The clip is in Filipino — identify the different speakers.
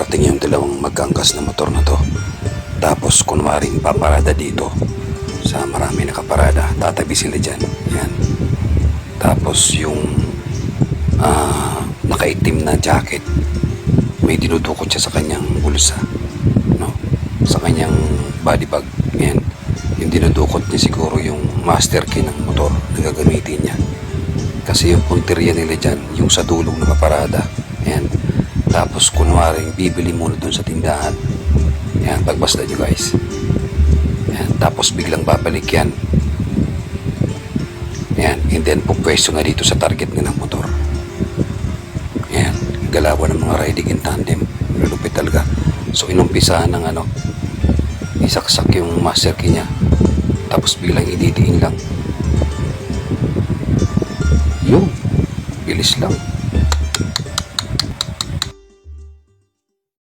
Speaker 1: parating yung dalawang magkangkas na motor na to. Tapos kunwaring paparada dito sa marami nakaparada, tatabi sila dyan. Yan. Tapos yung nakaitim na jacket, may dinudukot siya sa kanyang bulsa, no? Sa kanyang body bag. Yan. Yung dinudukot niya siguro yung master key ng motor na gagamitin niya. Kasi yung punteriya nila dyan, yung sa dulong na paparada. Yan. Tapos kunwaring bibili muna dun sa tindahan. Yan, pagbasta nyo guys. Yan, tapos biglang babalik yan. Yan, and then pupwesto na dito sa target nilang motor. Yan, galawan ng mga riding in tandem. Lulupit talaga. So inumpisahan ng isaksak yung master key niya. Tapos biglang ididiin lang. Yun, bilis lang.